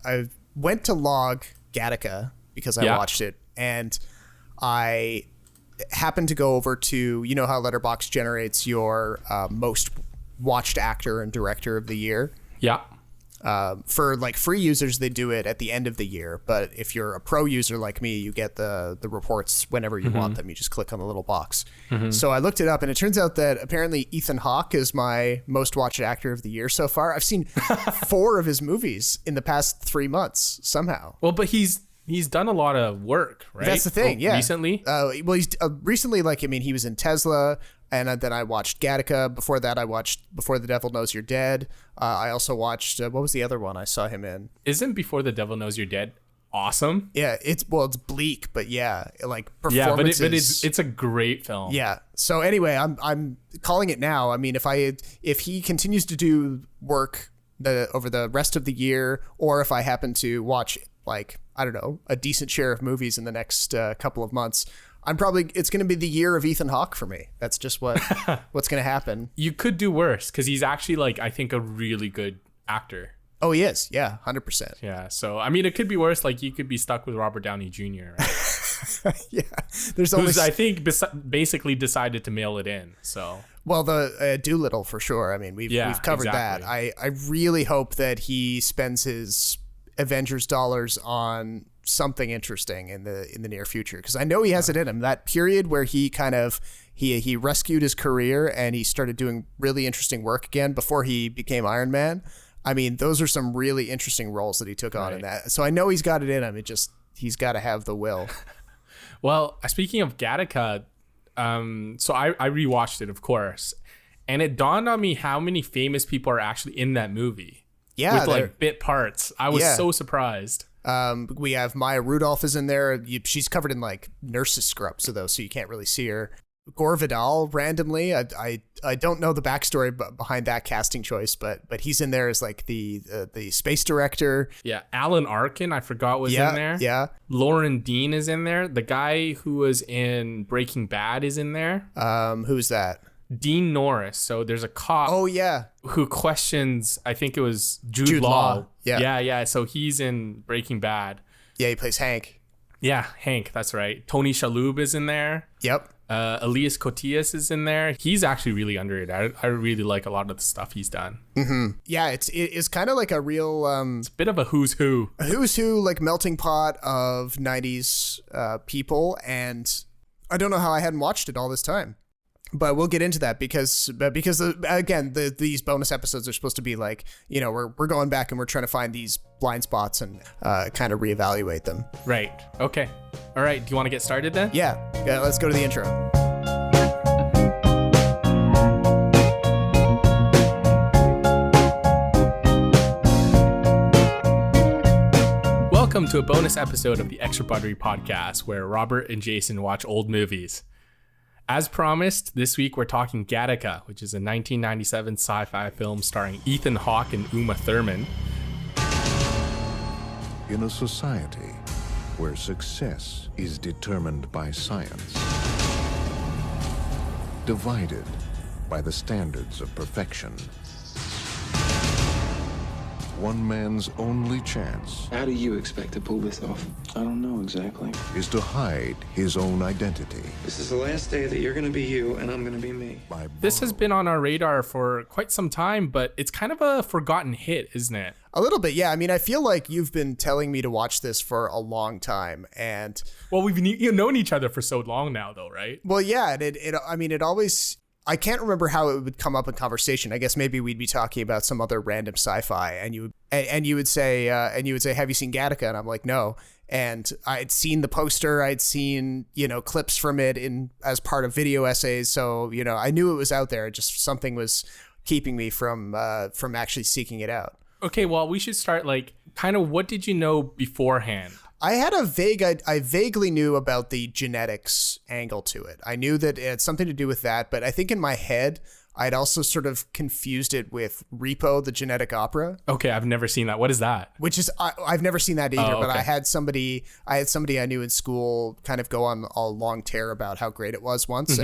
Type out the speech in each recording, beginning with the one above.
I went to log Gattaca because I watched it, and I happened to go over to, you know how Letterboxd generates your most watched actor and director of the year? Yeah. For like free users, they do it at the end of the year. But if you're a pro user like me, you get the reports whenever you want them. You just click on the little box. So I looked it up, and it turns out that apparently Ethan Hawke is my most watched actor of the year so far. I've seen 4 of his movies in the past 3 months somehow. Well, but he's done a lot of work, right? That's the thing, yeah. Recently? Well, he's recently, like, I mean, he was in Tesla, and then I watched Gattaca. Before that, I watched Before the Devil Knows You're Dead. I also watched, what was the other one I saw him in? Isn't Before the Devil Knows You're Dead awesome? Yeah, it's bleak, but yeah, like performances. Yeah, but it's a great film. Yeah. So anyway, I'm calling it now. I mean, if he continues to do work over the rest of the year, or if I happen to watch, like, I don't know, a decent share of movies in the next couple of months, it's going to be the year of Ethan Hawke for me. That's just what's going to happen. You could do worse, because he's actually, like, I think a really good actor. Oh, he is. Yeah, 100%. Yeah. So, I mean, it could be worse. Like, you could be stuck with Robert Downey Jr., right? Yeah. There's always, who's, I think, basically decided to mail it in. So. Well, the Doolittle for sure. I mean, we've covered that. I really hope that he spends his Avengers dollars on something interesting in the near future, because I know he has it in him. That period where he kind of he rescued his career and he started doing really interesting work again before he became Iron Man. I mean, those are some really interesting roles that he took on in that. So I know he's got it in him. He's got to have the will. Well, speaking of Gattaca, so I rewatched it, of course, and it dawned on me how many famous people are actually in that movie. Yeah, with like bit parts. I was so surprised. We have Maya Rudolph is in there. She's covered in like nurse's scrubs, so you can't really see her. Gore Vidal randomly. I don't know the backstory behind that casting choice, but he's in there as like the space director. Yeah, Alan Arkin, I forgot was in there. Yeah, Lauren Dean is in there. The guy who was in Breaking Bad is in there. Who's that? Dean Norris. So there's a cop. Oh yeah, who questions? I think it was Jude Law. Yeah. So he's in Breaking Bad. Yeah, he plays Hank. Yeah, Hank. That's right. Tony Shalhoub is in there. Yep. Elias Koteas is in there. He's actually really underrated. I really like a lot of the stuff he's done. Mm-hmm. Yeah, it's kind of like a real... it's a bit of a who's who. A who's who, like melting pot of 90s people. And I don't know how I hadn't watched it all this time. But we'll get into that because again, these bonus episodes are supposed to be like, you know, we're going back and we're trying to find these blind spots and kind of reevaluate them. Right. Okay. All right. Do you want to get started then? Yeah. Let's go to the intro. Welcome to a bonus episode of the Extra Buttery podcast, where Robert and Jason watch old movies. As promised, this week we're talking Gattaca, which is a 1997 sci-fi film starring Ethan Hawke and Uma Thurman. In a society where success is determined by science, divided by the standards of perfection, one man's only chance... How do you expect to pull this off? I don't know exactly. ...is to hide his own identity. This is the last day that you're going to be you and I'm going to be me. This has been on our radar for quite some time, but it's kind of a forgotten hit, isn't it? A little bit, yeah. I mean, I feel like you've been telling me to watch this for a long time, and... Well, we've known each other for so long now, though, right? Well, yeah, it always... I can't remember how it would come up in conversation. I guess maybe we'd be talking about some other random sci-fi, and you would say, have you seen Gattaca? And I'm like, no. And I'd seen the poster, I'd seen, clips from it as part of video essays. So, I knew it was out there. Just something was keeping me from actually seeking it out. Okay, well, we should start what did you know beforehand? I had I vaguely knew about the genetics angle to it. I knew that it had something to do with that, but I think in my head, I'd also sort of confused it with Repo, the genetic opera. Okay, I've never seen that. What is that? Which is, I've never seen that either, but I had somebody I knew in school kind of go on a long tear about how great it was once,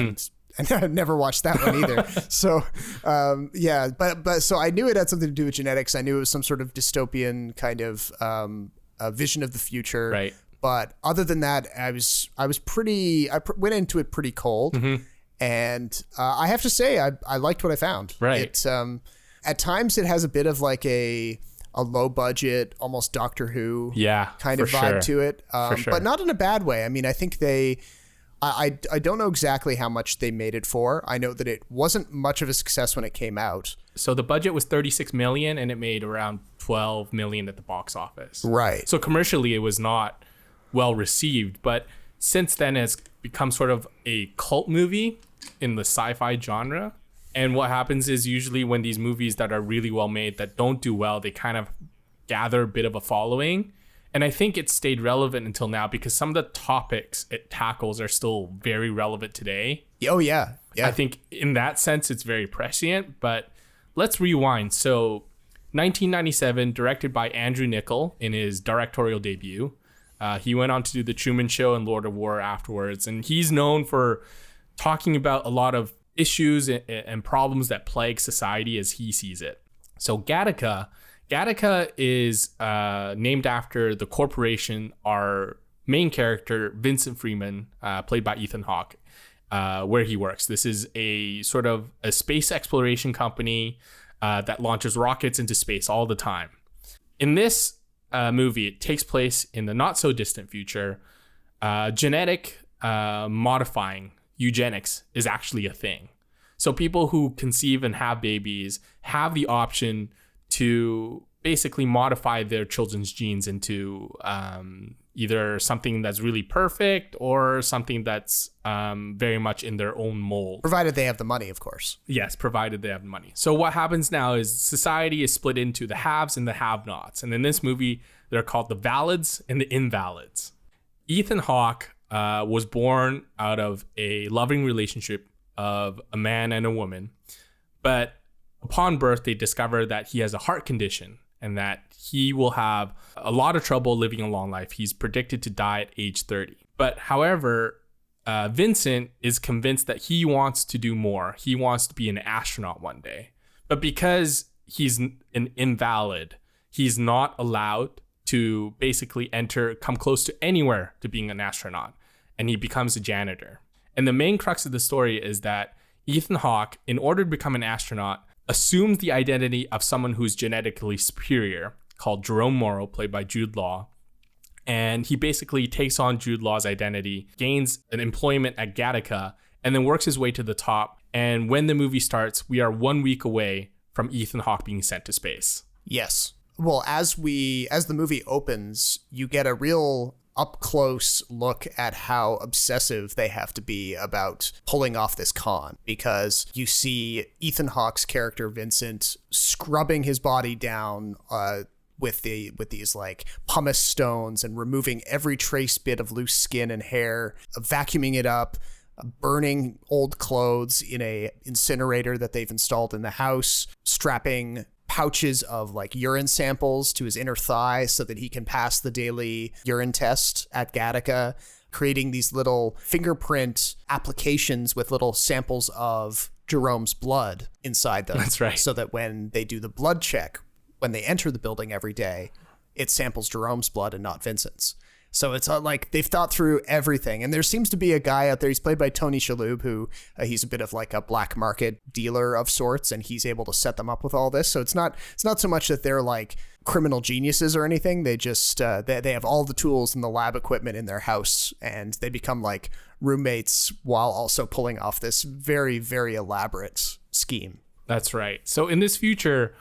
And I never watched that one either. So, yeah, but so I knew it had something to do with genetics. I knew it was some sort of dystopian kind of a vision of the future. Right. But other than that, I went into it pretty cold. Mm-hmm. And I have to say, I liked what I found. Right. At times it has a bit of like a low budget, almost Doctor Who kind of vibe to it. But not in a bad way. I mean, I think I don't know exactly how much they made it for. I know that it wasn't much of a success when it came out. So the budget was $36 million and it made around $12 million at the box office. Right. So commercially it was not well received, but since then it's become sort of a cult movie in the sci-fi genre. And what happens is usually when these movies that are really well made that don't do well, they kind of gather a bit of a following. And I think it stayed relevant until now because some of the topics it tackles are still very relevant today. Oh, yeah. I think in that sense, it's very prescient. But let's rewind. So 1997, directed by Andrew Niccol in his directorial debut. He went on to do The Truman Show and Lord of War afterwards. And he's known for talking about a lot of issues and problems that plague society as he sees it. So Gattaca is named after the corporation our main character, Vincent Freeman, played by Ethan Hawke, where he works. This is a sort of a space exploration company that launches rockets into space all the time. In this movie, it takes place in the not so distant future. Genetic modifying, eugenics, is actually a thing. So people who conceive and have babies have the option to basically modify their children's genes into either something that's really perfect or something that's very much in their own mold. Provided they have the money, of course. Yes, provided they have the money. So what happens now is society is split into the haves and the have-nots. And in this movie, they're called the valids and the invalids. Ethan Hawke was born out of a loving relationship of a man and a woman. But upon birth, they discover that he has a heart condition and that he will have a lot of trouble living a long life. He's predicted to die at age 30. But however, Vincent is convinced that he wants to do more. He wants to be an astronaut one day. But because he's an invalid, he's not allowed to basically come close to anywhere to being an astronaut. And he becomes a janitor. And the main crux of the story is that Ethan Hawke, in order to become an astronaut, assumes the identity of someone who's genetically superior, called Jerome, played by Jude Law. And he basically takes on Jude Law's identity, gains an employment at Gattaca, and then works his way to the top. And when the movie starts, we are 1 week away from Ethan Hawke being sent to space. Yes. Well, as the movie opens, you get a real up-close look at how obsessive they have to be about pulling off this con, because you see Ethan Hawke's character Vincent scrubbing his body down with these like pumice stones and removing every trace bit of loose skin and hair, vacuuming it up, burning old clothes in a incinerator that they've installed in the house, strapping pouches of like urine samples to his inner thigh so that he can pass the daily urine test at Gattaca, creating these little fingerprint applications with little samples of Jerome's blood inside them. That's right. So that when they do the blood check, when they enter the building every day, it samples Jerome's blood and not Vincent's. So it's like they've thought through everything. And there seems to be a guy out there, he's played by Tony Shalhoub, who he's a bit of like a black market dealer of sorts, and he's able to set them up with all this. So it's not so much that they're like criminal geniuses or anything. They just they have all the tools and the lab equipment in their house, and they become like roommates while also pulling off this very, very elaborate scheme. That's right. So in this future,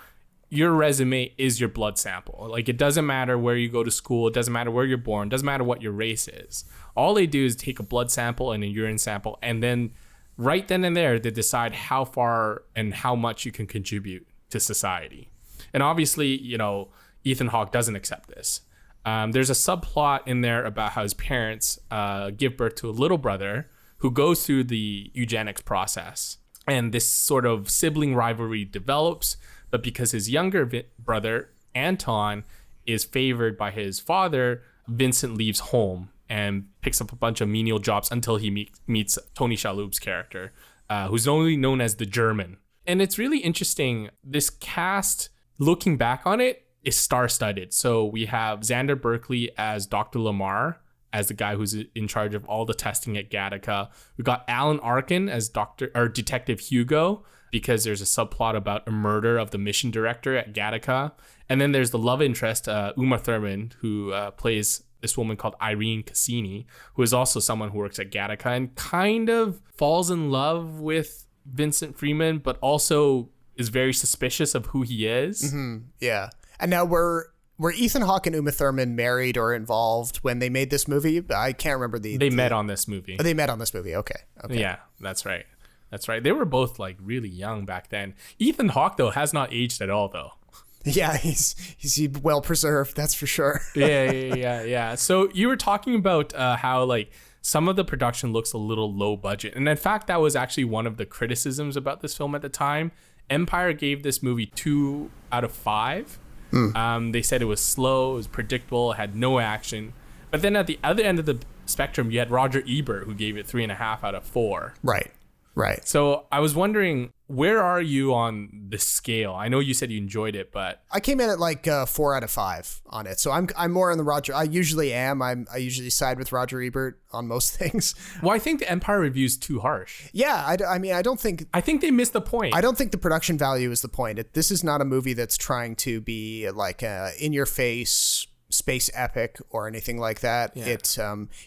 your resume is your blood sample. Like, it doesn't matter where you go to school. It doesn't matter where you're born. It doesn't matter what your race is. All they do is take a blood sample and a urine sample, and then right then and there, they decide how far and how much you can contribute to society. And obviously, you know, Ethan Hawke doesn't accept this. There's a subplot in there about how his parents give birth to a little brother who goes through the eugenics process. And this sort of sibling rivalry develops. But because his younger brother, Anton, is favored by his father, Vincent leaves home and picks up a bunch of menial jobs until he meets Tony Shalhoub's character, who's only known as the German. And it's really interesting. This cast, looking back on it, is star-studded. So we have Xander Berkeley as Dr. Lamar, as the guy who's in charge of all the testing at Gattaca. We got Alan Arkin as Detective Hugo, because there's a subplot about a murder of the mission director at Gattaca. And then there's the love interest, Uma Thurman, who plays this woman called Irene Cassini, who is also someone who works at Gattaca and kind of falls in love with Vincent Freeman, but also is very suspicious of who he is. Mm-hmm. Yeah. And now were Ethan Hawke and Uma Thurman married or involved when they made this movie? I can't remember They met on this movie. Oh, they met on this movie. Okay. Yeah, that's right. That's right. They were both like really young back then. Ethan Hawke, though, has not aged at all, though. Yeah, he's well preserved. That's for sure. Yeah. So you were talking about how like some of the production looks a little low budget. And in fact, that was actually one of the criticisms about this film at the time. Empire gave this movie 2 out of 5. They said it was slow, it was predictable, it had no action. But then at the other end of the spectrum, you had Roger Ebert, who gave it 3.5 out of 4. Right. So I was wondering, where are you on the scale? I know you said you enjoyed it, but I came in at like 4 out of 5 on it. So I'm more on the Roger. I usually am. I usually side with Roger Ebert on most things. Well, I think the Empire review is too harsh. Yeah, I mean, I think they missed the point. I don't think the production value is the point. This is not a movie that's trying to be like in your face space epic or anything like that. Yeah.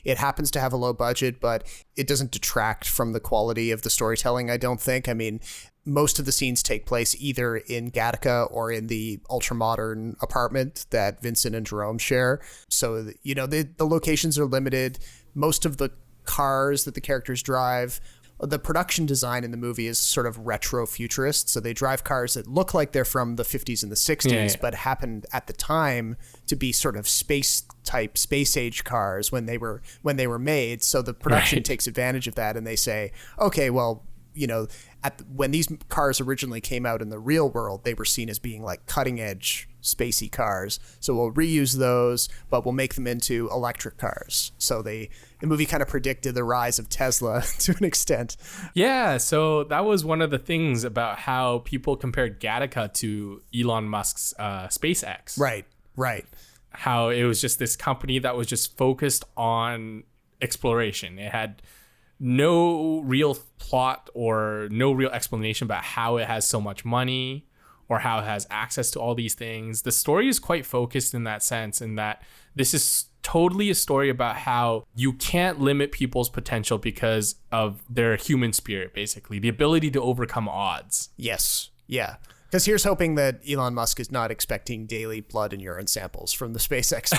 It happens to have a low budget, but it doesn't detract from the quality of the storytelling, I don't think. I mean, most of the scenes take place either in Gattaca or in the ultra-modern apartment that Vincent and Jerome share. So, you know, the locations are limited. Most of the cars that the characters drive, the production design in the movie is sort of retro-futurist. So they drive cars that look like they're from the 50s and the 60s, but happened at the time to be sort of space age cars when they were made. So the production takes advantage of that, and they say, okay, well, you know, when these cars originally came out in the real world, they were seen as being like cutting edge spacey cars. So we'll reuse those, but we'll make them into electric cars. So the movie kind of predicted the rise of Tesla to an extent. Yeah, so that was one of the things about how people compared Gattaca to Elon Musk's SpaceX. Right. How it was just this company that was just focused on exploration. It had no real plot or no real explanation about how it has so much money or how it has access to all these things. The story is quite focused in that sense, in that this is totally a story about how you can't limit people's potential because of their human spirit, basically, the ability to overcome odds. Yes. Yeah. Because here's hoping that Elon Musk is not expecting daily blood and urine samples from the SpaceX.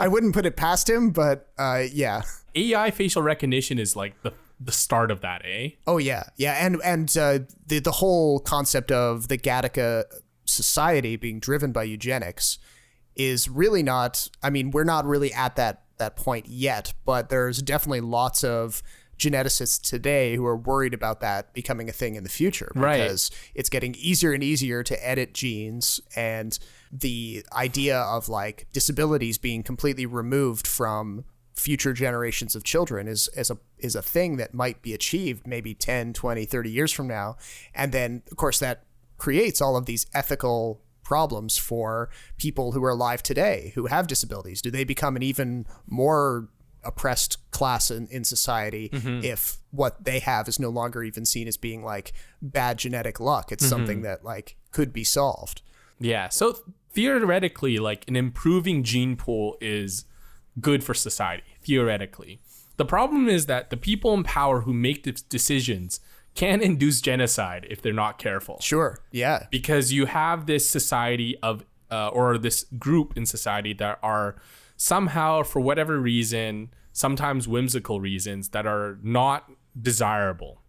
I wouldn't put it past him, but yeah. AI facial recognition is like the start of that, eh? Oh, yeah. Yeah. And the whole concept of the Gattaca society being driven by eugenics is really not, I mean, we're not really at that point yet, but there's definitely lots of geneticists today who are worried about that becoming a thing in the future, because it's getting easier and easier to edit genes, and the idea of like disabilities being completely removed from future generations of children is a thing that might be achieved maybe 10, 20, 30 years from now. And then of course that creates all of these ethical problems for people who are alive today who have disabilities. Do they become an even more oppressed class in society if what they have is no longer even seen as being like bad genetic luck? It's something that like could be solved. Yeah. So theoretically, like an improving gene pool is good for society, theoretically. The problem is that the people in power who make the decisions can induce genocide if they're not careful. Sure. Yeah. Because you have this society of or this group in society that are somehow, for whatever reason, sometimes whimsical reasons, that are not desirable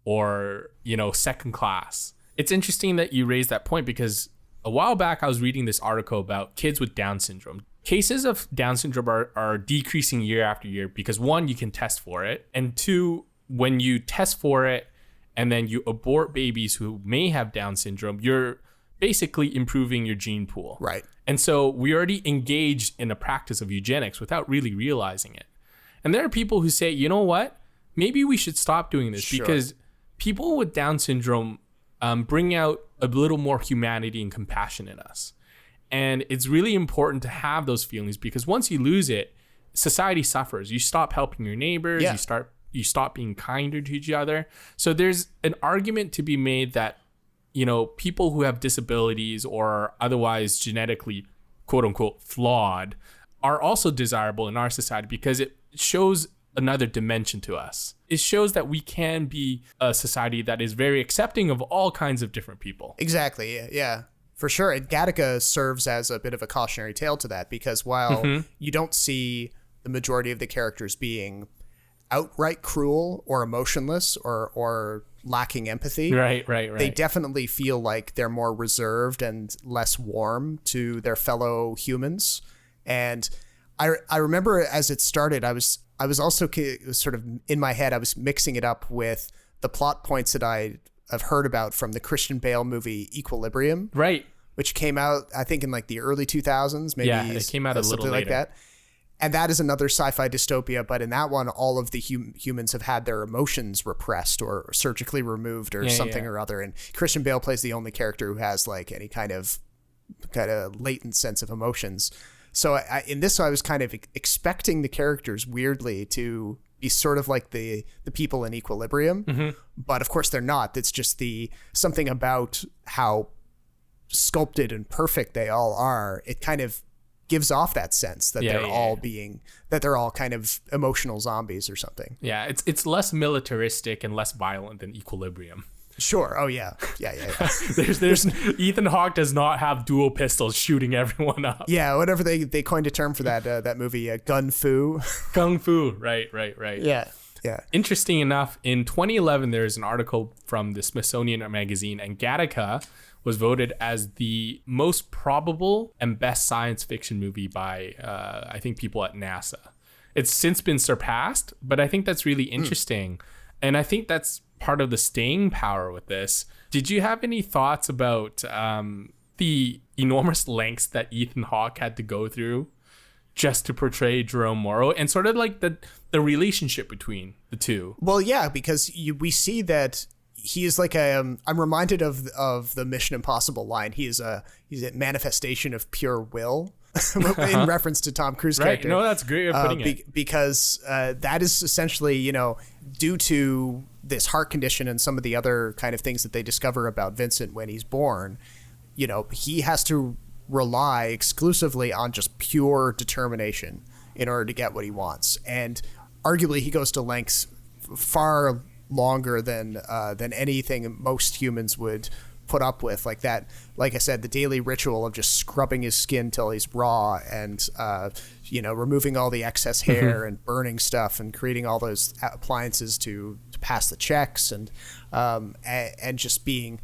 or, you know, second class. It's interesting that you raised that point, because a while back I was reading this article about kids with Down syndrome. Cases of Down syndrome are decreasing year after year because, one, you can test for it, and two, when you test for it and then you abort babies who may have Down syndrome, you're basically improving your gene pool. Right. And so we already engaged in a practice of eugenics without really realizing it. And there are people who say, you know what? Maybe we should stop doing this because people with Down syndrome bring out a little more humanity and compassion in us. And it's really important to have those feelings, because once you lose it, society suffers. You stop helping your neighbors. Yeah. You stop being kinder to each other. So there's an argument to be made that, you know, people who have disabilities or are otherwise genetically, quote unquote, flawed are also desirable in our society, because it shows another dimension to us. It shows that we can be a society that is very accepting of all kinds of different people. Exactly. Yeah, for sure. And Gattaca serves as a bit of a cautionary tale to that, because while you don't see the majority of the characters being outright cruel or emotionless or lacking empathy, right. They definitely feel like they're more reserved and less warm to their fellow humans. And I remember as it started, I was also sort of in my head, I was mixing it up with the plot points that I've heard about from the Christian Bale movie Equilibrium, right, which came out I think in like the early 2000s, maybe. Yeah, it came out a little later. Like that. And that is another sci-fi dystopia, but in that one, all of the humans have had their emotions repressed or surgically removed or something or other. And Christian Bale plays the only character who has like any kind of latent sense of emotions. So in this, I was kind of expecting the characters weirdly to be sort of like the people in Equilibrium, but of course they're not. It's just something about how sculpted and perfect they all are. It kind of gives off that sense that they're all kind of emotional zombies or something. Yeah, it's less militaristic and less violent than Equilibrium. Sure. Oh yeah. there's Ethan Hawke does not have dual pistols shooting everyone up. Yeah, whatever they coined a term for that movie, gun fu. Kung fu. Right. Yeah. Interesting enough, in 2011 there's an article from the Smithsonian magazine, and Gattaca was voted as the most probable and best science fiction movie by I think people at NASA. It's since been surpassed, but I think that's really interesting. And I think that's part of the staying power with this. Did you have any thoughts about the enormous lengths that Ethan Hawke had to go through just to portray Jerome Morrow, and sort of like the relationship between the two? Well, yeah, because we see that he is like I'm reminded of the Mission Impossible line. He's a manifestation of pure will. In reference to Tom Cruise character. No, that's great way of putting it. Because that is essentially, you know, due to this heart condition and some of the other kind of things that they discover about Vincent when he's born, you know, he has to rely exclusively on just pure determination in order to get what he wants. And arguably he goes to lengths far longer than anything most humans would put up with, like that. Like I said, the daily ritual of just scrubbing his skin till he's raw, and removing all the excess hair and burning stuff and creating all those appliances to pass the checks, and just being,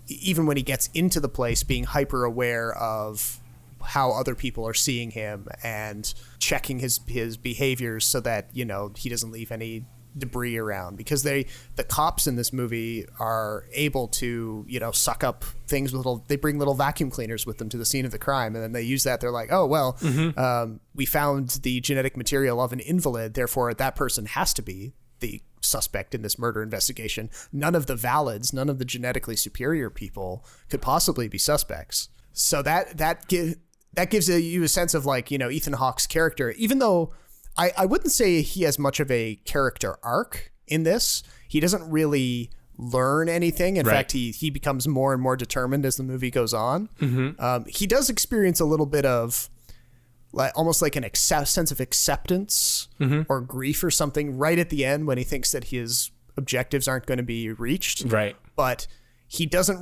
even when he gets into the place, being hyper aware of how other people are seeing him and checking his behaviors so that, you know, he doesn't leave any debris around, because the cops in this movie are able to, you know, suck up things with they bring little vacuum cleaners with them to the scene of the crime, and then they use that. They're like, oh well, we found the genetic material of an invalid, therefore that person has to be the suspect in this murder investigation. None of the valids, none of the genetically superior people could possibly be suspects. So that gives you a sense of, like, you know, Ethan Hawke's character, even though I wouldn't say he has much of a character arc in this. He doesn't really learn anything. In fact, he becomes more and more determined as the movie goes on. He does experience a little bit of almost like an sense of acceptance or grief or something right at the end when he thinks that his objectives aren't going to be reached. Right. But he doesn't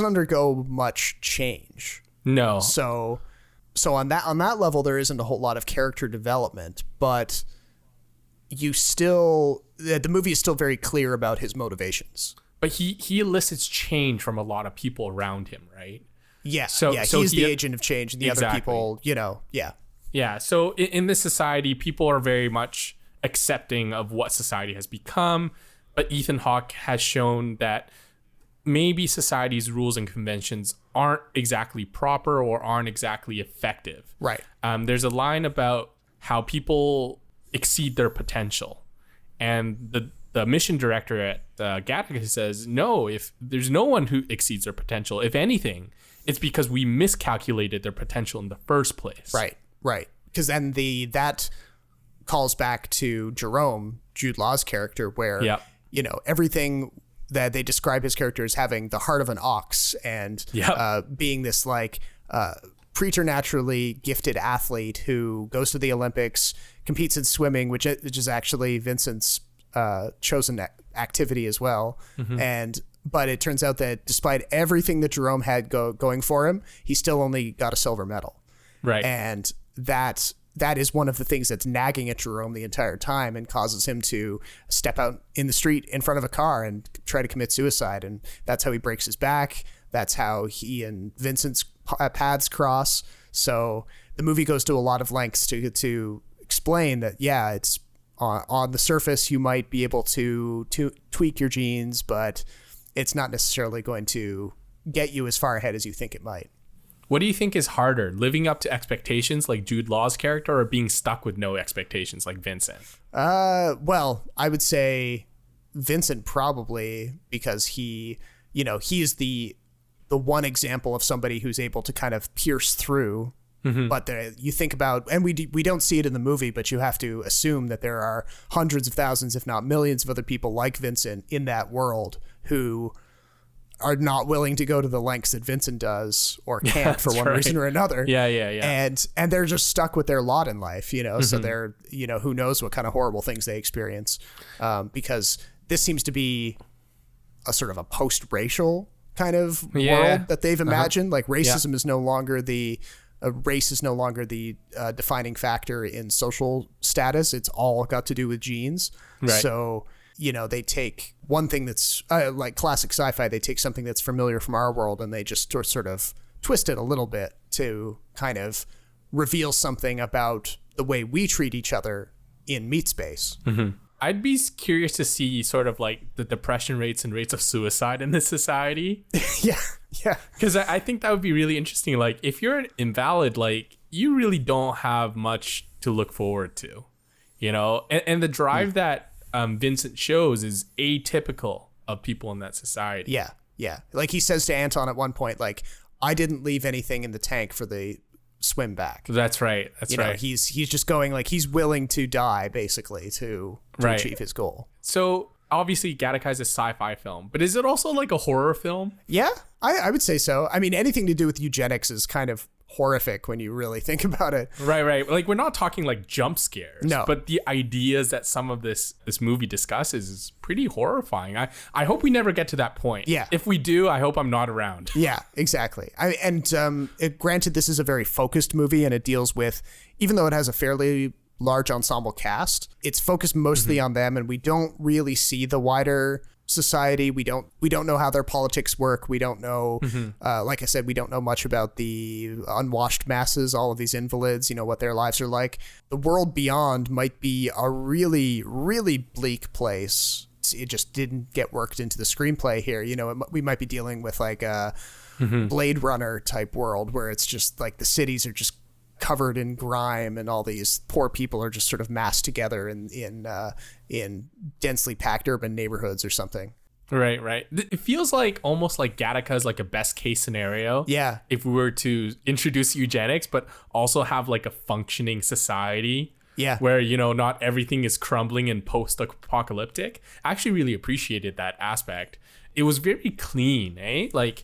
undergo much change. No. So on that level, there isn't a whole lot of character development, but the movie is still very clear about his motivations. But he elicits change from a lot of people around him, right? Yeah. So he's the agent of change, and the other people, you know, yeah. Yeah. So in this society, people are very much accepting of what society has become, but Ethan Hawke has shown that maybe society's rules and conventions aren't exactly proper or aren't exactly effective. Right. There's a line about how people exceed their potential, and the mission director at Gattaca says, no, if there's no one who exceeds their potential, if anything, it's because we miscalculated their potential in the first place. Right. Because then that calls back to Jerome, Jude Law's character, where, everything that they describe his character as having the heart of an ox and being this like preternaturally gifted athlete who goes to the Olympics, competes in swimming, which is actually Vincent's chosen activity as well. But it turns out that despite everything that Jerome had going for him, he still only got a silver medal. Right. And that is one of the things that's nagging at Jerome the entire time and causes him to step out in the street in front of a car and try to commit suicide. And that's how he breaks his back. That's how he and Vincent's paths cross. So the movie goes to a lot of lengths to explain that, it's on the surface, you might be able to tweak your genes, but it's not necessarily going to get you as far ahead as you think it might. What do you think is harder, living up to expectations like Jude Law's character, or being stuck with no expectations like Vincent? Well, I would say Vincent probably, because he is the one example of somebody who's able to kind of pierce through. But you think about, and we don't see it in the movie, but you have to assume that there are hundreds of thousands, if not millions, of other people like Vincent in that world who are not willing to go to the lengths that Vincent does or can't for one reason or another. Yeah. And they're just stuck with their lot in life, so they're, who knows what kind of horrible things they experience, because this seems to be a sort of a post-racial kind of world that they've imagined. Like racism is no longer race is no longer the defining factor in social status. It's all got to do with genes. Right. So, they take one thing that's like classic sci-fi, they take something that's familiar from our world and they just sort of twist it a little bit to kind of reveal something about the way we treat each other in meat space. I'd be curious to see sort of like the depression rates and rates of suicide in this society. Yeah. Because I think that would be really interesting. Like, if you're an invalid, like, you really don't have much to look forward to, and the drive that Vincent shows is atypical of people in that society. Yeah. Like he says to Anton at one point, like, I didn't leave anything in the tank for the swim back. That's right. He's just going, like, he's willing to die basically to achieve his goal. So obviously Gattaca is a sci-fi film, but is it also like a horror film? Yeah, I would say so. I mean, anything to do with eugenics is kind of horrific when you really think about it. Right. Like, we're not talking like jump scares. No. But the ideas that some of this movie discusses is pretty horrifying. I hope we never get to that point. Yeah. If we do, I hope I'm not around. Yeah, exactly. Granted, this is a very focused movie, and it deals with, even though it has a fairly large ensemble cast, it's focused mostly on them, and we don't really see the wider society. We don't know how their politics work. We don't know, like I said, we don't know much about the unwashed masses, all of these invalids, what their lives are like. The world beyond might be a really, really bleak place. It just didn't get worked into the screenplay here. We might be dealing with like a Blade Runner type world where it's just like the cities are just covered in grime and all these poor people are just sort of massed together in densely packed urban neighborhoods or something. Right. It feels like almost like Gattaca is like a best case scenario. Yeah. If we were to introduce eugenics, but also have like a functioning society. Yeah. Where, not everything is crumbling and post-apocalyptic. I actually really appreciated that aspect. It was very clean, eh? Like,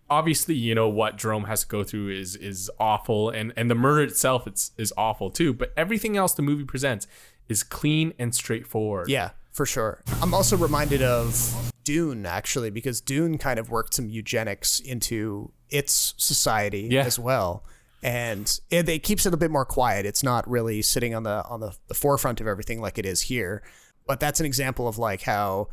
obviously, what Jerome has to go through is awful, and the murder itself is awful too. But everything else the movie presents is clean and straightforward. Yeah, for sure. I'm also reminded of Dune, actually, because Dune kind of worked some eugenics into its society as well. And it keeps it a bit more quiet. It's not really sitting on the forefront of everything like it is here. But that's an example of like how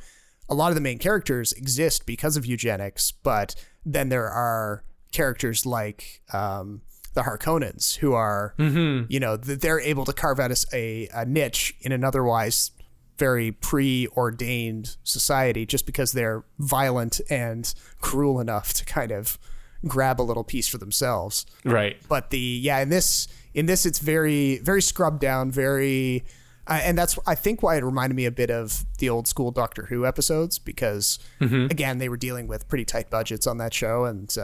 a lot of the main characters exist because of eugenics, but then there are characters like the Harkonnens who are, they're able to carve out a niche in an otherwise very preordained society just because they're violent and cruel enough to kind of grab a little piece for themselves. Right. But in this it's very, very scrubbed down, very And that's, I think, why it reminded me a bit of the old school Doctor Who episodes, because, again, they were dealing with pretty tight budgets on that show. And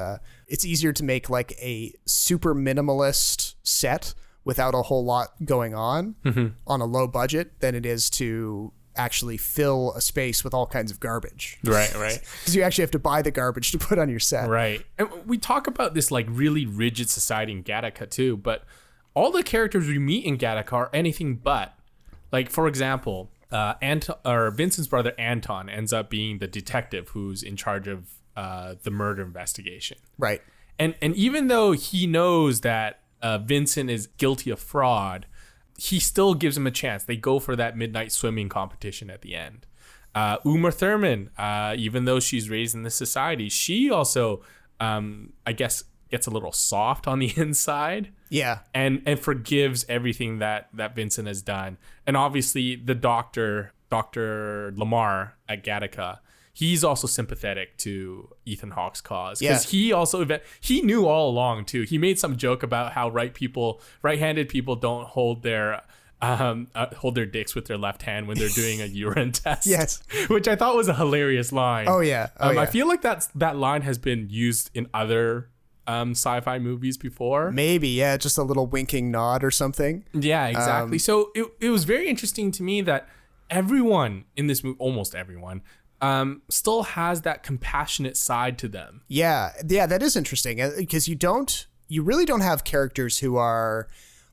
it's easier to make like a super minimalist set without a whole lot going on a low budget than it is to actually fill a space with all kinds of garbage. Right. Because you actually have to buy the garbage to put on your set. Right. And we talk about this like really rigid society in Gattaca too, but all the characters we meet in Gattaca are anything but. Like, for example, Vincent's brother Anton ends up being the detective who's in charge of the murder investigation. Right. And even though he knows that Vincent is guilty of fraud, he still gives him a chance. They go for that midnight swimming competition at the end. Uma Thurman, even though she's raised in this society, she also, I guess, gets a little soft on the inside. Yeah. And forgives everything that Vincent has done. And obviously the Dr. Lamar at Gattaca, he's also sympathetic to Ethan Hawke's cause. Because he knew all along too. He made some joke about how right-handed people don't hold their dicks with their left hand when they're doing a urine test. Yes. Which I thought was a hilarious line. Oh yeah. I feel like that line has been used in other sci-fi movies before. Maybe, yeah, just a little winking nod or something. Yeah, exactly. So it was very interesting to me that everyone in this movie, almost everyone, still has that compassionate side to them. Yeah, that is interesting, because you really don't have characters who are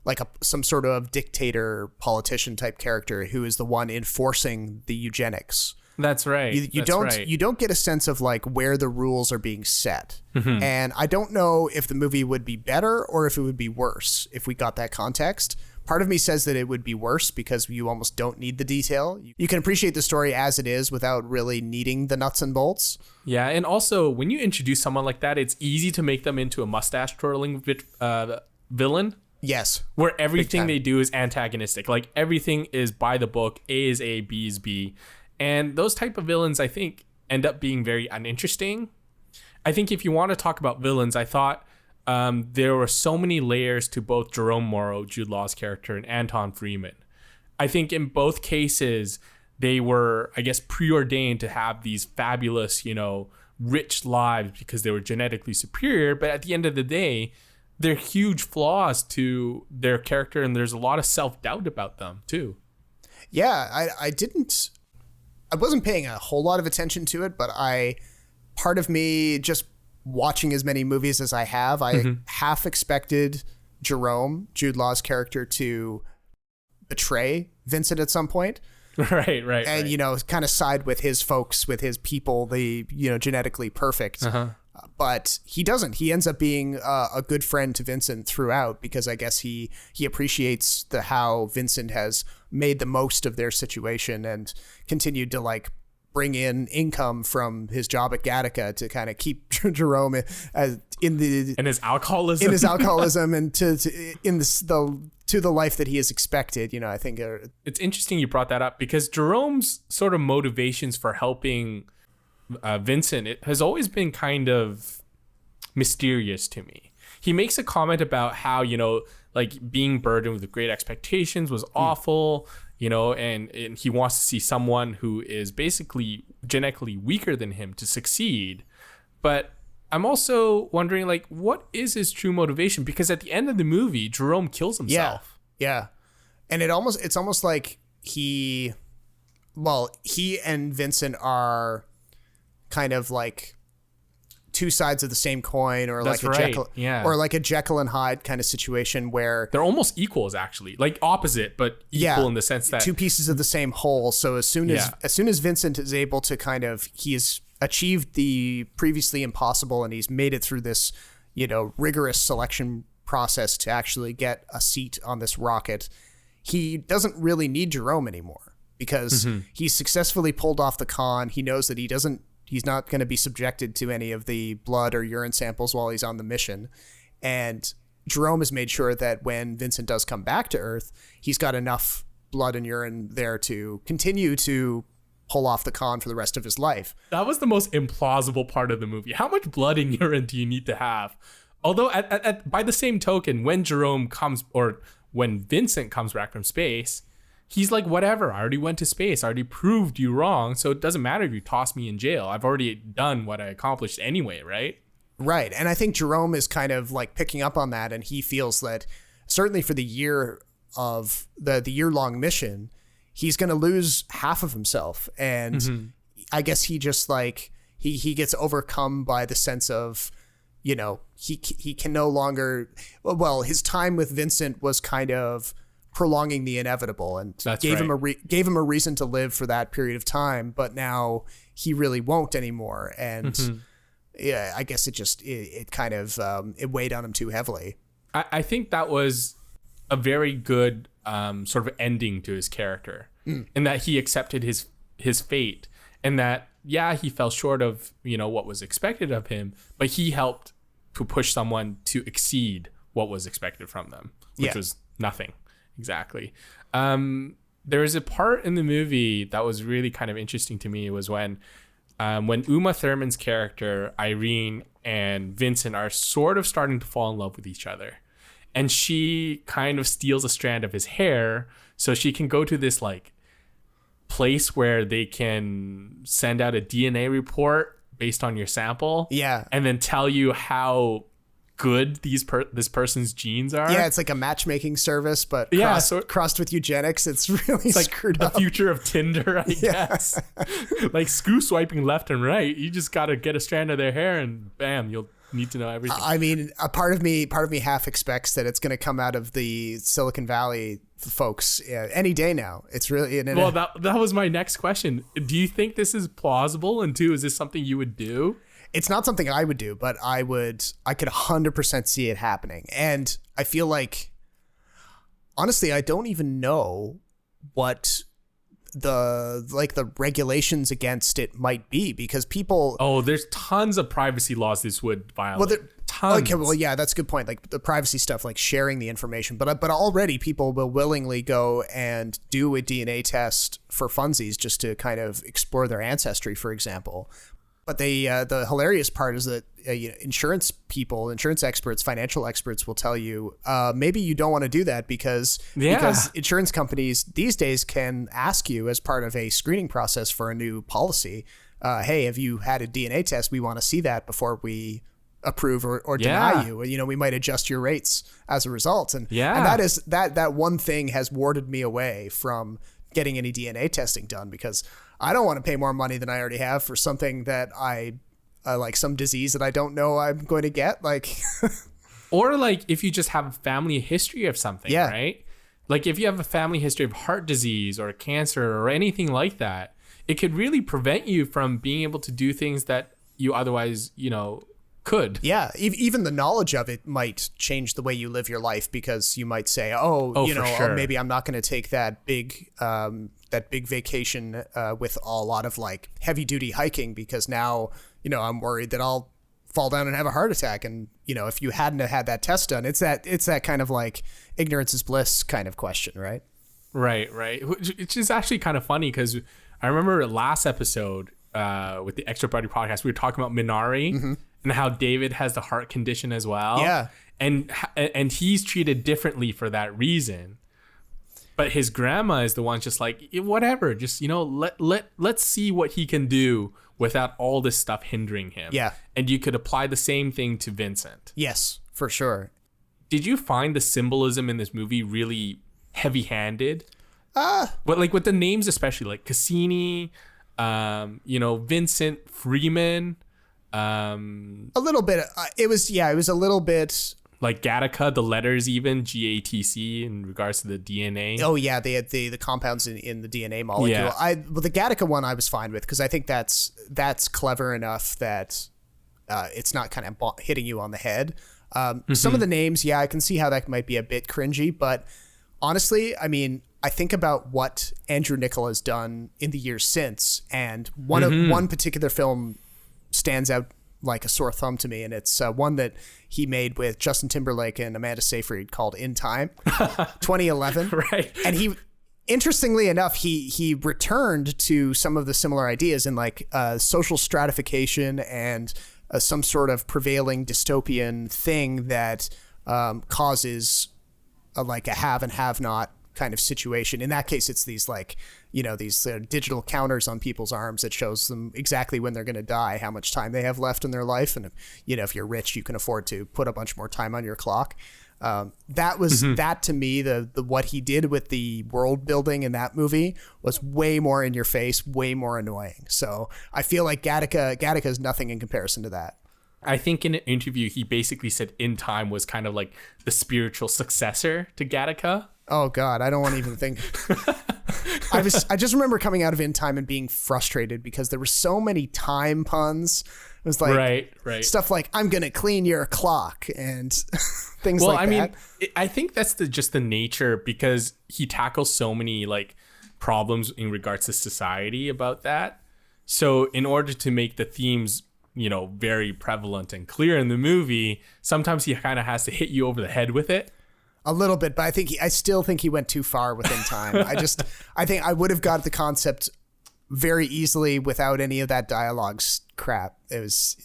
like some sort of dictator politician type character who is the one enforcing the eugenics. That's right. You don't get a sense of like where the rules are being set. And I don't know if the movie would be better or if it would be worse if we got that context. Part of me says that it would be worse because you almost don't need the detail. You can appreciate the story as it is without really needing the nuts and bolts. Yeah, and also when you introduce someone like that, it's easy to make them into a mustache twirling villain. Yes. Where everything they do is antagonistic. Like everything is by the book. A is A, B is B. And those type of villains, I think, end up being very uninteresting. I think if you want to talk about villains, I thought there were so many layers to both Jerome Morrow, Jude Law's character, and Anton Freeman. I think in both cases, they were, I guess, preordained to have these fabulous, rich lives because they were genetically superior. But at the end of the day, there are huge flaws to their character, and there's a lot of self-doubt about them, too. Yeah, I wasn't paying a whole lot of attention to it, but part of me just watching as many movies as I have, I half expected Jerome, Jude Law's character, to betray Vincent at some point. Right. And, kind of side with his folks, with his people, the, genetically perfect. But he doesn't. He ends up being a good friend to Vincent throughout, because I guess he appreciates how Vincent has made the most of their situation and continued to like bring in income from his job at Gattaca to kind of keep Jerome in his alcoholism and to the life that he has expected. I think it's interesting you brought that up, because Jerome's sort of motivations for helping Vincent, it has always been kind of mysterious to me. He makes a comment about how, like being burdened with great expectations was awful, and he wants to see someone who is basically genetically weaker than him to succeed. But I'm also wondering, like, what is his true motivation? Because at the end of the movie, Jerome kills himself. Yeah. And it's almost like he and Vincent are kind of like two sides of the same coin, or like a Jekyll and Hyde kind of situation where they're almost equals, actually, like opposite but equal in the sense that two pieces of the same whole. So as soon as Vincent is able to he's achieved the previously impossible, and he's made it through this rigorous selection process to actually get a seat on this rocket, he doesn't really need Jerome anymore, because he's successfully pulled off the con. He knows that he's not going to be subjected to any of the blood or urine samples while he's on the mission. And Jerome has made sure that when Vincent does come back to Earth, he's got enough blood and urine there to continue to pull off the con for the rest of his life. That was the most implausible part of the movie. How much blood and urine do you need to have? Although by the same token, when Vincent comes back from space, he's like, whatever, I already went to space. I already proved you wrong. So it doesn't matter if you toss me in jail. I've already done what I accomplished anyway, right? Right. And I think Jerome is kind of like picking up on that. And he feels that certainly for the year of the year-long mission, he's going to lose half of himself. And I guess he just like, he gets overcome by the sense of, you know, he can no longer, well, his time with Vincent was kind of prolonging the inevitable and gave him a reason to live for that period of time, but now he really won't anymore. And yeah, I guess it kind of it weighed on him too heavily. I think that was a very good sort of ending to his character, in that he accepted his fate, and that he fell short of, you know, what was expected of him, but he helped to push someone to exceed what was expected from them, which was nothing. Exactly. There is a part in the movie that was really kind of interesting to me. It was when Uma Thurman's character, Irene, and Vincent are sort of starting to fall in love with each other. And she kind of steals a strand of his hair so she can go to this like place where they can send out a DNA report based on your sample. Yeah. And then tell you how good this person's genes are. Yeah, it's like a matchmaking service, but crossed with eugenics. It's really screwed up. The future of Tinder, I guess. Like screw swiping left and right. You just got to get a strand of their hair and bam, you'll need to know everything. I mean, a part of me half expects that it's going to come out of the Silicon Valley folks any day now. It's really that was my next question. Do you think this is plausible? And two, is this something you would do? It's not something I would do, but I could 100% see it happening. And I feel like, honestly, I don't even know what the regulations against it might be, because people... Oh, there's tons of privacy laws this would violate. Well, tons. Okay, well, yeah, that's a good point. Like the privacy stuff, like sharing the information. But already people will willingly go and do a DNA test for funsies just to kind of explore their ancestry, for example. But the hilarious part is that insurance people, insurance experts, financial experts will tell you maybe you don't want to do that because insurance companies these days can ask you as part of a screening process for a new policy, hey, have you had a DNA test? We want to see that before we approve or deny you. You know, we might adjust your rates as a result. And that is that one thing has warded me away from getting any DNA testing done, because I don't want to pay more money than I already have for something that I like, some disease that I don't know I'm going to get. Like, or like if you just have a family history of something, right? Like if you have a family history of heart disease or cancer or anything like that, it could really prevent you from being able to do things that you otherwise, you know, could. Yeah. Even the knowledge of it might change the way you live your life, because you might say, maybe I'm not going to take that big vacation with a lot of like heavy duty hiking, because now, you know, I'm worried that I'll fall down and have a heart attack. And, you know, if you hadn't had that test done, it's that kind of like ignorance is bliss kind of question, right? Right. Which is actually kind of funny, because I remember last episode with the Extra Buttery podcast, we were talking about Minari and how David has the heart condition as well. Yeah. And he's treated differently for that reason. But his grandma is the one just like, whatever, just, you know, let's see what he can do without all this stuff hindering him. Yeah. And you could apply the same thing to Vincent. Yes, for sure. Did you find the symbolism in this movie really heavy-handed? But like with the names, especially like Cassini, you know, Vincent Freeman. A little bit. It was a little bit like Gattaca, the letters even GATC in regards to the DNA. Oh yeah, they had the compounds in the DNA molecule. Yeah. The Gattaca one I was fine with, because I think that's clever enough that it's not kind of hitting you on the head. Some of the names, I can see how that might be a bit cringy, but honestly, I mean, I think about what Andrew Niccol has done in the years since, and one particular film stands out like a sore thumb to me, and it's one that he made with Justin Timberlake and Amanda Seyfried called In Time, 2011. Right. And he, interestingly enough, he returned to some of the similar ideas in like social stratification and some sort of prevailing dystopian thing that causes like a have and have not kind of situation. In that case, it's these like, you know, these digital counters on people's arms that shows them exactly when they're going to die, how much time they have left in their life. And, you know, if you're rich, you can afford to put a bunch more time on your clock. That was that to me, the what he did with the world building in that movie was way more in your face, way more annoying. So I feel like Gattaca is nothing in comparison to that. I think in an interview, he basically said In Time was kind of like the spiritual successor to Gattaca. Oh God, I don't want to even think. I just remember coming out of In Time and being frustrated because there were so many time puns. It was like right. Stuff like I'm gonna clean your clock and things like that. Well, I mean, I think that's just the nature, because he tackles so many like problems in regards to society about that. So in order to make the themes, you know, very prevalent and clear in the movie, sometimes he kind of has to hit you over the head with it. A little bit, but I still think he went too far within time. I think I would have got the concept very easily without any of that dialogue crap. It was,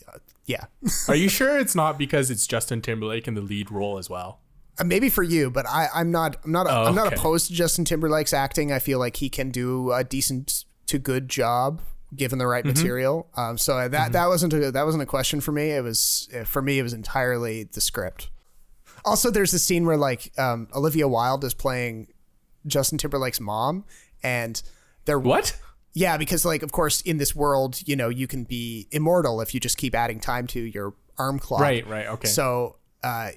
yeah. Are you sure it's not because it's Justin Timberlake in the lead role as well? Maybe for you, but I'm not opposed to Justin Timberlake's acting. I feel like he can do a decent to good job given the right material. So that wasn't a question for me. It was entirely the script. Also, there's a scene where like Olivia Wilde is playing Justin Timberlake's mom, and they're what? Yeah, because like of course in this world, you know, you can be immortal if you just keep adding time to your arm clock. Right. Okay. So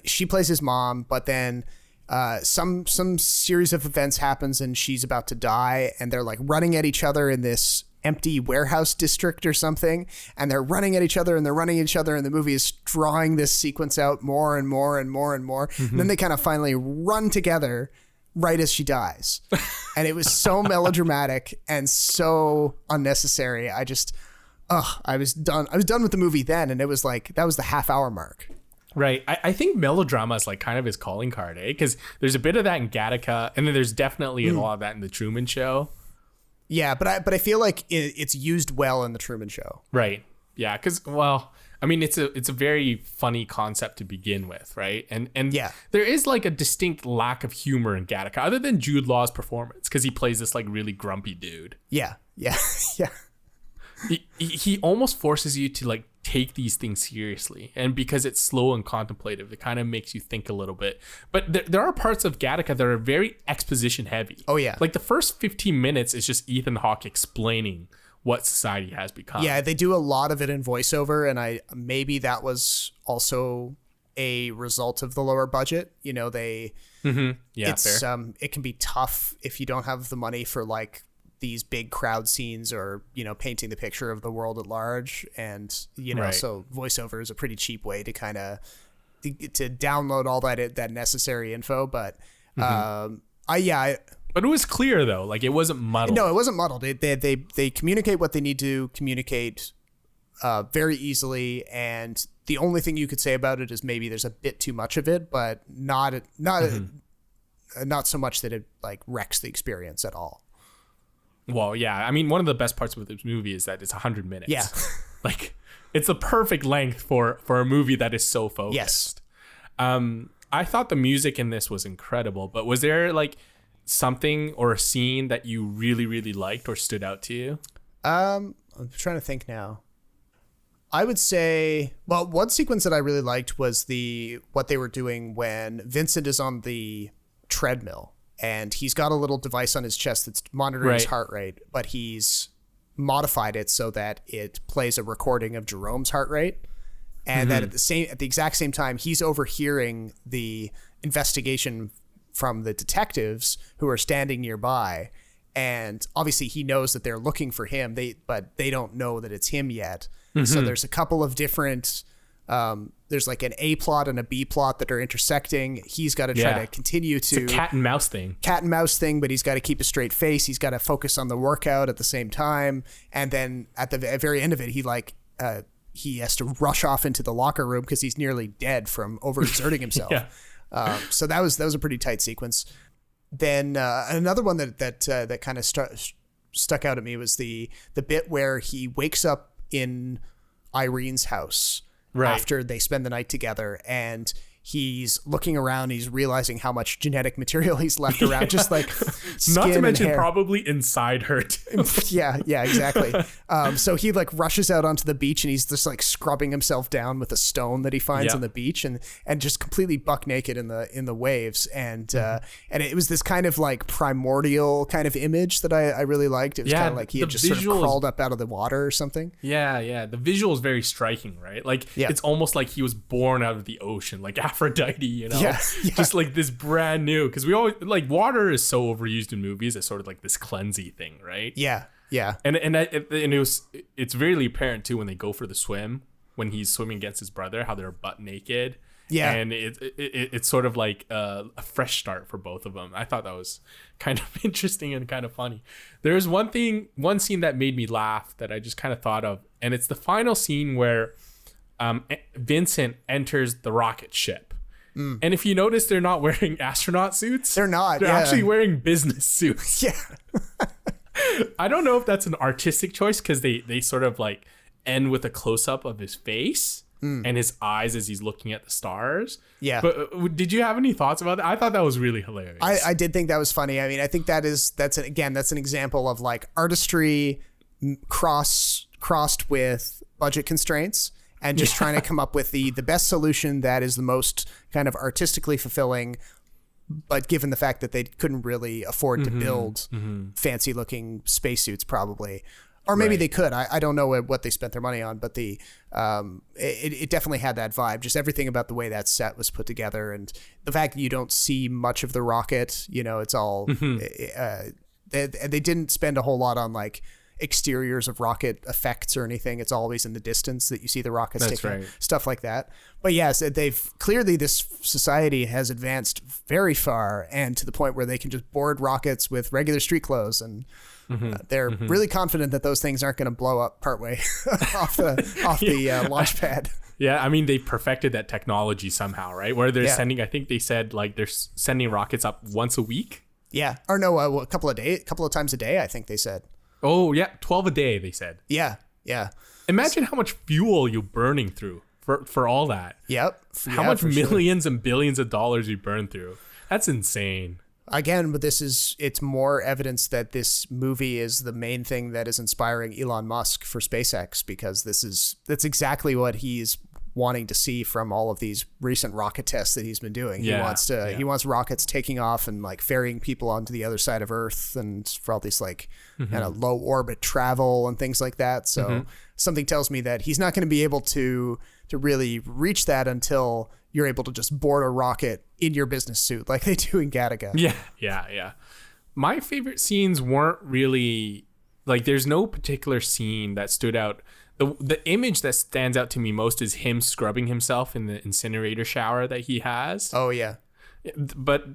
she plays his mom, but then some series of events happens and she's about to die, and they're like running at each other in this empty warehouse district or something, and they're running at each other and the movie is drawing this sequence out more and more and more and more. And then they kind of finally run together right as she dies, and it was so melodramatic and so unnecessary. I was done with the movie then, and it was like that was the half-hour mark. Right. I think melodrama is like kind of his calling card, because there's a bit of that in Gattaca, and then there's definitely a lot of that in the Truman Show. Yeah, but I feel like it's used well in the Truman Show. Right. Yeah, because, well, I mean, it's a very funny concept to begin with, right? And yeah, there is like a distinct lack of humor in Gattaca, other than Jude Law's performance, because he plays this like really grumpy dude. Yeah. He almost forces you to like take these things seriously, and because it's slow and contemplative, it kind of makes you think a little bit. But there are parts of Gattaca that are very exposition heavy. Oh yeah, like the first 15 minutes is just Ethan Hawke explaining what society has become. Yeah, they do a lot of it in voiceover, and maybe that was also a result of the lower budget. You know, it can be tough if you don't have the money for like these big crowd scenes, or, you know, painting the picture of the world at large. And, you know, so voiceover is a pretty cheap way to kind of to download all that necessary info. But but it was clear though, like it wasn't muddled. No, it wasn't muddled. They communicate what they need to communicate very easily, and the only thing you could say about it is maybe there's a bit too much of it, but not so much that it like wrecks the experience at all. Well, yeah. I mean, one of the best parts of this movie is that it's 100 minutes. Yeah. Like, it's the perfect length for a movie that is so focused. Yes. I thought the music in this was incredible, but was there, like, something or a scene that you really, really liked or stood out to you? I'm trying to think now. I would say, well, one sequence that I really liked was what they were doing when Vincent is on the treadmill. And he's got a little device on his chest that's monitoring his heart rate, but he's modified it so that it plays a recording of Jerome's heart rate. And that at the exact same time, he's overhearing the investigation from the detectives who are standing nearby. And obviously he knows that they're looking for him, but they don't know that it's him yet. So there's a couple of different there's like an A plot and a B plot that are intersecting. He's got to try to continue to... It's a cat and mouse thing. But he's got to keep a straight face. He's got to focus on the workout at the same time. And then at the very end of it, he has to rush off into the locker room because he's nearly dead from overexerting himself. So that was a pretty tight sequence. Then another one that kind of stuck out at me was the bit where he wakes up in Irene's house after they spend the night together, and he's looking around, he's realizing how much genetic material he's left around, just like skin not to mention and hair. Probably inside her too. yeah, exactly. So he like rushes out onto the beach and he's just like scrubbing himself down with a stone that he finds on the beach and just completely buck naked in the waves. And it was this kind of like primordial kind of image that I really liked. It was kind of like he had just sort of crawled up out of the water or something. Yeah. The visual is very striking, right? Like it's almost like he was born out of the ocean, like Aphrodite, you know? Yeah. Just like this brand new, because we always like water is so overused in movies as sort of like this cleansy thing, right? Yeah. And it's really apparent too when they go for the swim, when he's swimming against his brother, how they're butt naked. Yeah. And it's sort of like a fresh start for both of them. I thought that was kind of interesting and kind of funny. There's one scene that made me laugh that I just kind of thought of, and it's the final scene where Vincent enters the rocket ship. And if you notice, they're not wearing astronaut suits. They're not. They're actually wearing business suits. Yeah. I don't know if that's an artistic choice, because they sort of like end with a close-up of his face and his eyes as he's looking at the stars. Yeah. But did you have any thoughts about that? I thought that was really hilarious. I did think that was funny. I mean, I think that's an example of like artistry crossed with budget constraints and just trying to come up with the best solution that is the most kind of artistically fulfilling, but given the fact that they couldn't really afford to build fancy looking spacesuits probably. Or maybe they could. I don't know what they spent their money on, but it definitely had that vibe. Just everything about the way that set was put together, and the fact that you don't see much of the rocket. You know, it's all they didn't spend a whole lot on like exteriors of rocket effects or anything. It's always in the distance that you see the rockets taking stuff like that. But yes, this society has advanced very far, and to the point where they can just board rockets with regular street clothes, and they're really confident that those things aren't going to blow up partway off the launch pad. Yeah, I mean, they perfected that technology somehow, right? Where they're sending, I think they said like they're sending rockets up once a week. Yeah, or no, a couple of times a day, I think they said. Oh yeah, 12 a day, they said. Yeah. Imagine how much fuel you're burning through for all that. Yep. How much millions and billions of dollars you burn through. That's insane. Again, but it's more evidence that this movie is the main thing that is inspiring Elon Musk for SpaceX, because that's exactly what he's wanting to see from all of these recent rocket tests that he's been doing. He wants rockets taking off and like ferrying people onto the other side of Earth, and for all these like kind of low orbit travel and things like that. So something tells me that he's not going to be able to really reach that until you're able to just board a rocket in your business suit like they do in Gattaca. Yeah. My favorite scenes weren't really like, there's no particular scene that stood out. The image that stands out to me most is him scrubbing himself in the incinerator shower that he has. Oh yeah. But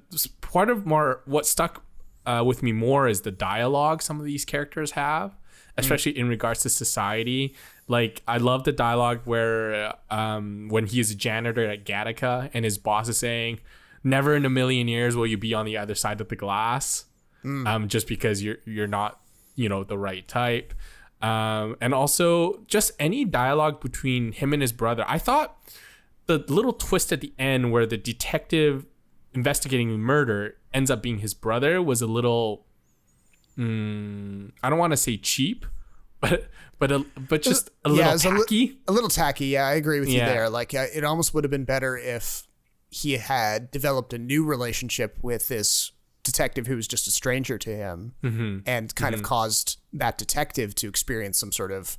part of what stuck with me more is the dialogue some of these characters have, especially in regards to society. Like, I love the dialogue where when he's a janitor at Gattaca and his boss is saying, "Never in a million years will you be on the other side of the glass, just because you're not, the right type." And also just any dialogue between him and his brother. I thought the little twist at the end where the detective investigating the murder ends up being his brother was a little, I don't want to say cheap, but just a little tacky. A little tacky. Yeah, I agree with you there. Like, it almost would have been better if he had developed a new relationship with this detective who was just a stranger to him, and kind of caused that detective to experience some sort of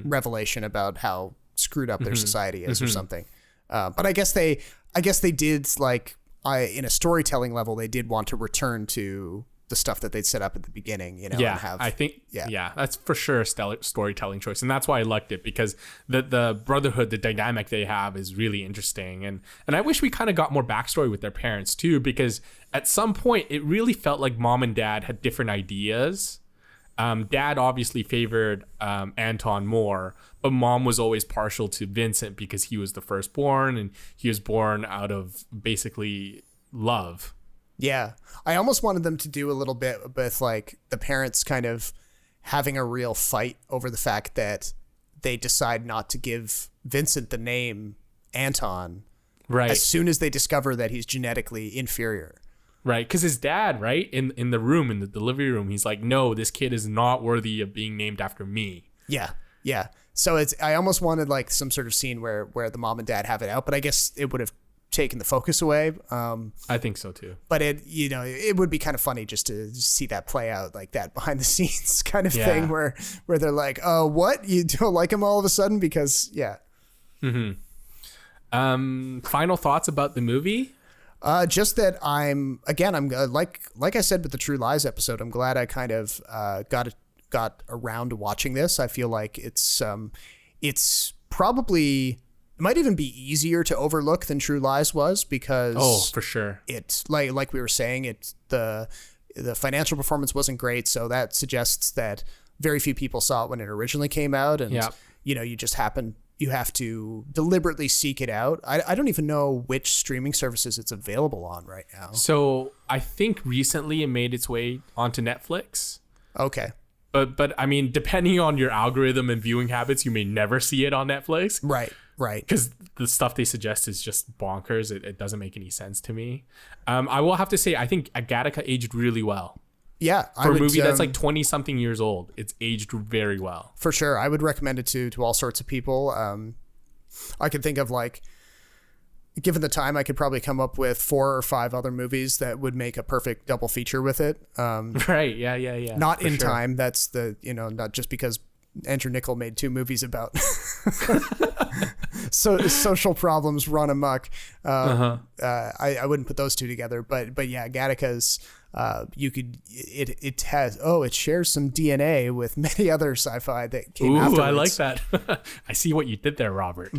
revelation about how screwed up their society is or something. But I guess they did, like, in a storytelling level, they did want to return to the stuff that they'd set up at the beginning, and have, I think, that's for sure a stellar storytelling choice. And that's why I liked it, because the brotherhood, the dynamic they have is really interesting. And I wish we kind of got more backstory with their parents too, because at some point it really felt like mom and dad had different ideas. Dad obviously favored Anton more, but mom was always partial to Vincent because he was the firstborn and he was born out of basically love. Yeah, I almost wanted them to do a little bit with like the parents kind of having a real fight over the fact that they decide not to give Vincent the name Anton, Right. As soon as they discover that he's genetically inferior. Right. Because his dad, right, in the room, in the delivery room, he's like, no, this kid is not worthy of being named after me. Yeah. Yeah. So I almost wanted like some sort of scene where the mom and dad have it out, but I guess it would have taken the focus away. I think so too. But it would be kind of funny just to see that play out like that behind the scenes kind of thing where they're like, oh, what? You don't like him all of a sudden? Because Final thoughts about the movie? Just that I'm like I said with the True Lies episode, I'm glad I kind of got around to watching this. I feel like it's probably, it might even be easier to overlook than True Lies was, because for sure, it's like we were saying, it's the financial performance wasn't great, so that suggests that very few people saw it when it originally came out, and you have to deliberately seek it out. I don't even know which streaming services it's available on right now. So I think recently it made its way onto Netflix. Okay. But I mean, depending on your algorithm and viewing habits, you may never see it on Netflix. Right. Because the stuff they suggest is just bonkers. It doesn't make any sense to me. I will have to say, I think Gattaca aged really well. Yeah. For a movie that's like 20 something years old, it's aged very well. For sure. I would recommend it to all sorts of people. I could think of, like, given the time, I could probably come up with 4 or 5 other movies that would make a perfect double feature with it. Right. Yeah. Not in time. That's not just because Andrew Niccol made 2 movies about social problems run amok. I wouldn't put those 2 together, but yeah, Gattaca's, it shares some DNA with many other sci-fi that came afterwards. I like that. I see what you did there, Robert.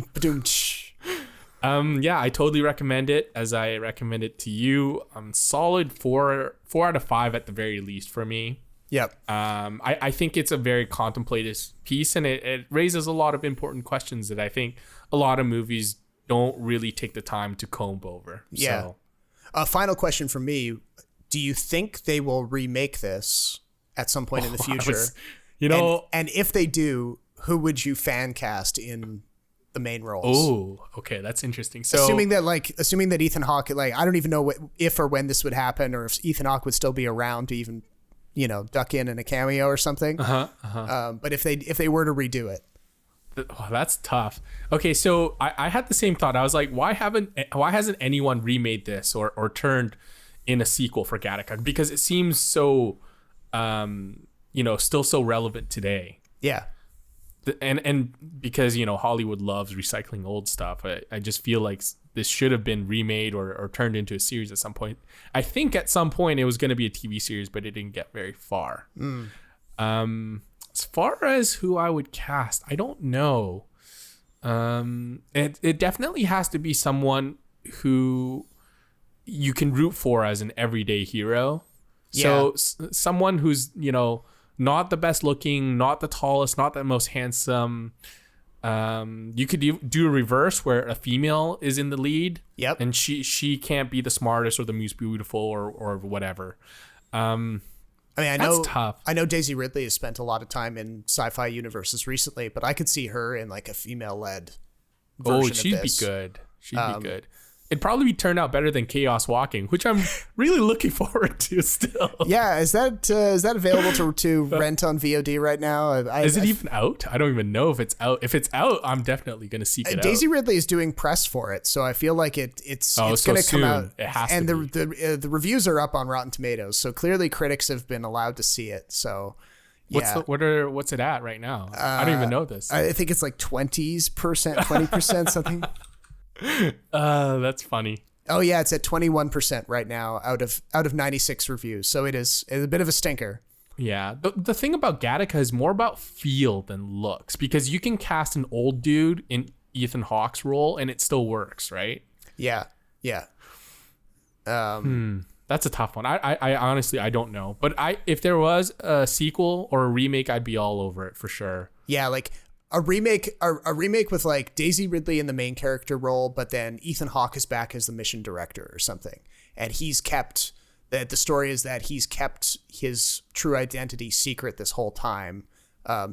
Yeah, I totally recommend it, as I recommend it to you. Solid 4 out of 5 at the very least for me. Yep. I think it's a very contemplative piece, and it raises a lot of important questions that I think a lot of movies don't really take the time to comb over. Yeah. So. A final question from me. Do you think they will remake this at some point in the future? And if they do, who would you fan cast in the main roles? Oh, okay, that's interesting. So assuming that Ethan Hawke, like, I don't even know if or when this would happen, or if Ethan Hawke would still be around to even, duck in a cameo or something. But if they were to redo it. Oh, that's tough. Okay, so I had the same thought. I was like, why hasn't anyone remade this or turned in a sequel for Gattaca? Because it seems so, still so relevant today. Yeah. And because, Hollywood loves recycling old stuff, I just feel like this should have been remade or turned into a series at some point. I think at some point it was going to be a TV series, but it didn't get very far. As far as who I would cast, I don't know. It definitely has to be someone who you can root for as an everyday hero. Yeah. So someone who's, not the best looking, not the tallest, not the most handsome. You could do a reverse where a female is in the lead. Yep. And she can't be the smartest or the most beautiful or whatever. That's tough. I know Daisy Ridley has spent a lot of time in sci-fi universes recently, but I could see her in like a female-led version of she'd this. be good. She'd be good. It'd probably turn out better than Chaos Walking, which I'm really looking forward to still. Yeah, is that available to rent on VOD right now? Is it even out? I don't even know if it's out. If it's out, I'm definitely going to seek it out. Daisy Ridley is doing press for it, so I feel like it's going to come out. It has and to be. The reviews are up on Rotten Tomatoes, so clearly critics have been allowed to see it. So yeah. What's it at right now? I don't even know this. I think it's like 20%, something. That's funny. Oh yeah, it's at 21% right now out of 96 reviews. So it's a bit of a stinker. Yeah. The thing about Gattaca is more about feel than looks, because you can cast an old dude in Ethan Hawke's role and it still works, right? Yeah. That's a tough one. I honestly, I don't know. But if there was a sequel or a remake, I'd be all over it for sure. Yeah, like a remake with like Daisy Ridley in the main character role, but then Ethan Hawke is back as the mission director or something. And the story is that he's kept his true identity secret this whole time,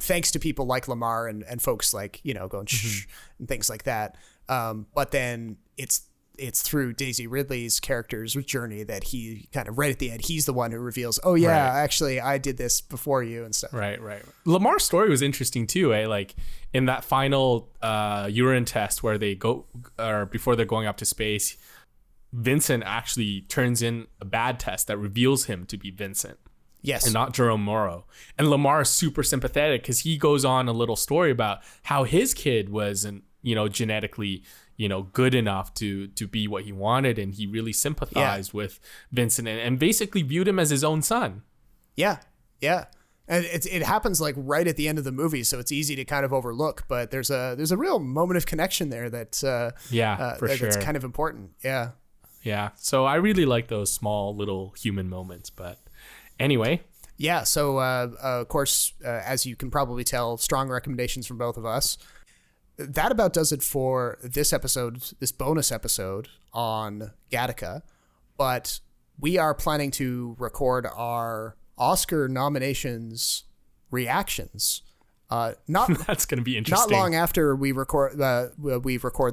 thanks to people like Lamar and folks like, going shh and things like that. But then it's through Daisy Ridley's character's journey that he kind of right at the end, he's the one who reveals, oh yeah, actually I did this before you and stuff. Right. Lamar's story was interesting too, like in that final urine test where they go, or before they're going up to space, Vincent actually turns in a bad test that reveals him to be Vincent. Yes. And not Jerome Morrow. And Lamar is super sympathetic because he goes on a little story about how his kid wasn't, genetically, good enough to be what he wanted. And he really sympathized with Vincent and basically viewed him as his own son. Yeah. Yeah. And it happens like right at the end of the movie, so it's easy to kind of overlook. But there's a real moment of connection there that sure, that's kind of important. Yeah. Yeah. So I really like those small little human moments. But anyway. Yeah. So, of course, as you can probably tell, strong recommendations from both of us. That about does it for this episode, this bonus episode on Gattaca. But we are planning to record our Oscar nominations reactions. That's going to be interesting. Not long after we record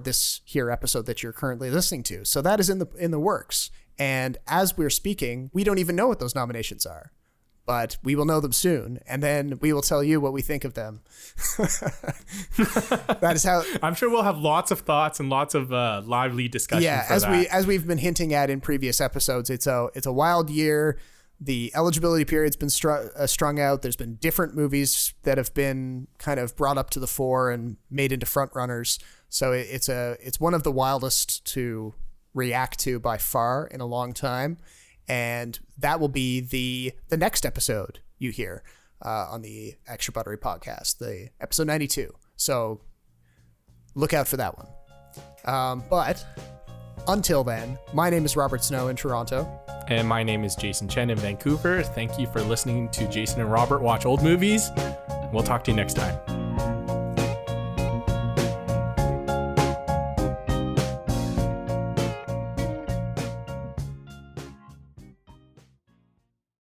this here episode that you're currently listening to. So that is in the works. And as we're speaking, we don't even know what those nominations are, but we will know them soon, and then we will tell you what we think of them. That is how. I'm sure we'll have lots of thoughts and lots of lively discussion. Yeah, as we've been hinting at in previous episodes, it's a wild year. The eligibility period's been strung out. There's been different movies that have been kind of brought up to the fore and made into front runners. So it's one of the wildest to react to by far in a long time, and that will be the next episode you hear on the Extra Buttery podcast, the episode 92. So look out for that one. But until then, my name is Robert Snow in Toronto. And my name is Jason Chen in Vancouver. Thank you for listening to Jason and Robert Watch Old Movies. We'll talk to you next time.